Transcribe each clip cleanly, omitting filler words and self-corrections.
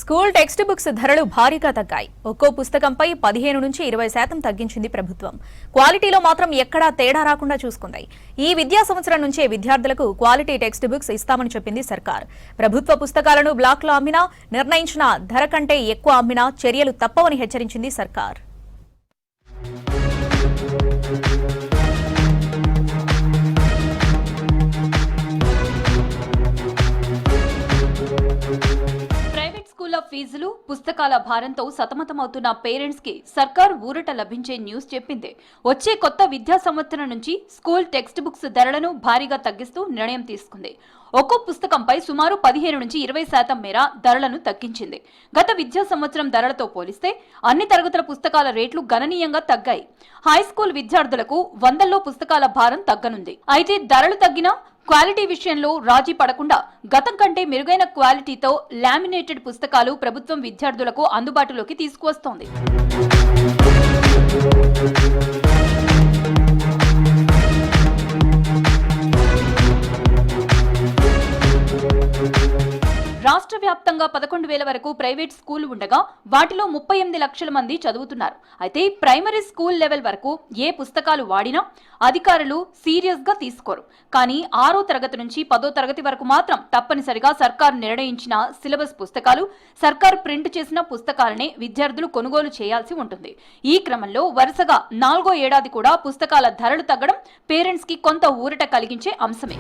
School text books ధరలు భారీగా తగ్గాయి. ఒక్కో పుస్తకంపై 15 నుంచి 20% తగ్గించింది ప్రభుత్వం. క్వాలిటీలో మాత్రం ఎక్కడా తేడా రాకుండా చూసుకుంది. ఈ విద్యా సంవత్సరం నుంచే విద్యార్థులకు క్వాలిటీ టెక్స్ట్ బుక్స్ ఇస్తామని చెప్పింది సర్కార్. ప్రభుత్వ పుస్తకాలను బ్లాక్లో అమ్మినా, నిర్ణయించిన ధర కంటే ఎక్కువ అమ్మినా చర్యలు తప్పవని హెచ్చరించింది సర్కార్. ఫీజులు, పుస్తకాల భారంతో సతమతమవుతున్న పేరెంట్స్ కి సర్కార్ ఊరట లభించే న్యూస్ చెప్పింది. వచ్చే కొత్త విద్యా సంవత్సరం నుంచి స్కూల్ టెక్స్ట్ బుక్స్ ధరలను భారీగా తగ్గిస్తూ నిర్ణయం తీసుకుంది. ఒక్కో పుస్తకంపై సుమారు 15 నుంచి 20% మేర ధరలను తగ్గించింది. గత విద్యా సంవత్సరం ధరలతో పోలిస్తే అన్ని తరగతుల పుస్తకాల రేట్లు గణనీయంగా తగ్గాయి. హై స్కూల్ విద్యార్థులకు వందల్లో పుస్తకాల భారం తగ్గనుంది. అయితే ధరలు తగ్గినా క్వాలిటీ విషయంలో రాజీ పడకుండా గతం కంటే మెరుగైన క్వాలిటీతో లామినేటెడ్ పుస్తకాలు ప్రభుత్వం విద్యార్థులకు అందుబాటులోకి తీసుకువస్తోంది. రాష్ట్ర వ్యాప్తంగా 11,000 వరకు ప్రైవేట్ స్కూల్ ఉండగా వాటిలో 38 లక్షల మంది చదువుతున్నారు. అయితే ప్రైమరీ స్కూల్ లెవెల్ వరకు ఏ పుస్తకాలు వాడినా అధికారులు సీరియస్ గా తీసుకోరు. కానీ 6వ తరగతి నుంచి 10వ తరగతి వరకు మాత్రం తప్పనిసరిగా సర్కార్ నిర్ణయించిన సిలబస్ పుస్తకాలు, సర్కార్ ప్రింట్ చేసిన పుస్తకాలనే విద్యార్థులు కొనుగోలు చేయాల్సి ఉంటుంది. ఈ క్రమంలో వరుసగా 4వ ఏడాది కూడా పుస్తకాల ధరలు తగ్గడం పేరెంట్స్ కి కొంత ఊరట కలిగించే అంశమే.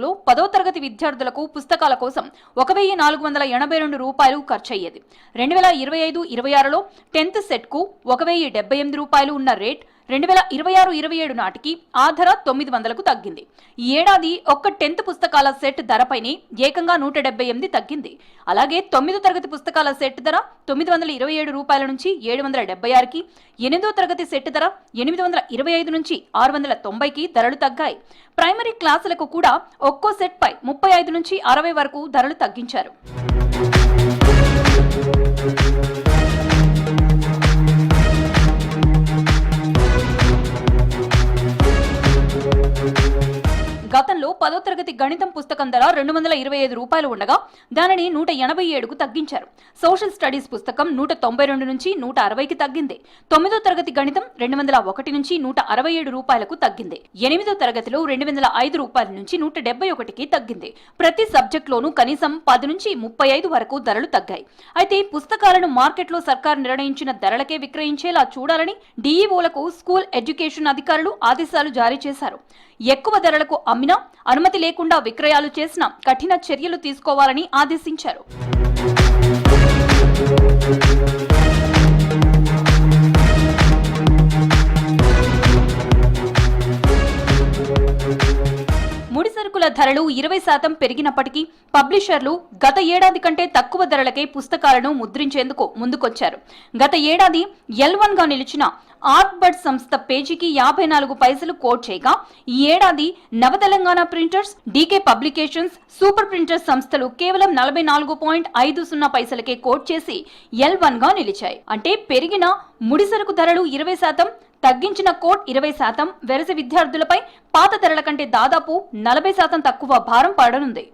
రూ. 10వ తరగతి విద్యార్థులకు పుస్తకాల కోసం 1,482 రూపాయలు ఖర్చయ్యేది. 2025-26లో 10th సెట్ కు 1,078 రూపాయలు ఉన్న రేట్ 2026-27 నాటికి ఆ ధర 900కు తగ్గింది. ఈ ఏడాది ఒక్క 10th పుస్తకాల సెట్ ధరపైనే ఏకంగా 178 తగ్గింది. అలాగే 9వ తరగతి పుస్తకాల సెట్ ధర 927 రూపాయల నుంచి 776కి, 8వ తరగతి సెట్ ధర 825 నుంచి 690కి ధరలు తగ్గాయి. ప్రైమరీ క్లాసులకు కూడా ఒక్కో సెట్ పై 35 నుంచి 60 వరకు ధరలు తగ్గించారు. గతంలో 10వ తరగతి గణితం పుస్తకం ధర 225 రూపాయలు ఉండగా దానిని 187కు తగ్గించారు. సోషల్ స్టడీస్ పుస్తకం 192 నుంచి 160కి తగ్గింది. 9వ తరగతి గణితం 201 నుంచి 167 రూపాయలకు తగ్గింది. 8వ తరగతిలో 205 రూపాయల నుంచి 171కి తగ్గింది. ప్రతి సబ్జెక్టులోనూ కనీసం 10 నుంచి 35 వరకు ధరలు తగ్గాయి. అయితే పుస్తకాలను మార్కెట్లో సర్కార్ నిర్ణయించిన ధరలకే విక్రయించేలా చూడాలని డీఈఓలకు స్కూల్ ఎడ్యుకేషన్ అధికారులు ఆదేశాలు జారీ చేశారు. ఎక్కువ ధరలకు అమ్మినా, అనుమతి లేకుండా విక్రయాలు చేసినా కఠిన చర్యలు తీసుకోవాలని ఆదేశించారు. ముడిసరుకుల ధరలు 20% పెరిగినప్పటికీ పబ్లిషర్లు గత ఏడాది కంటే తక్కువ ధరలకే పుస్తకాలను ముద్రించేందుకు ముందుకొచ్చారు. గత ఏడాది L1 గా నిలిచిన ఆర్ట్బర్డ్ సంస్థ పేజీకి 54 పైసలు కోట్ చేయగా, ఈ ఏడాది Nava Telangana printers, DK publications, super printers సంస్థలు కేవలం 44.50 పైసలకే కోట్ చేసి L1 గా నిలిచాయి. అంటే పెరిగిన ముడిసరుకు ధరలు 20%, తగ్గించిన కోట్ 20%, వెరసి విద్యార్థులపై పాత ధరల కంటే దాదాపు 40% తక్కువ భారం పడనుంది.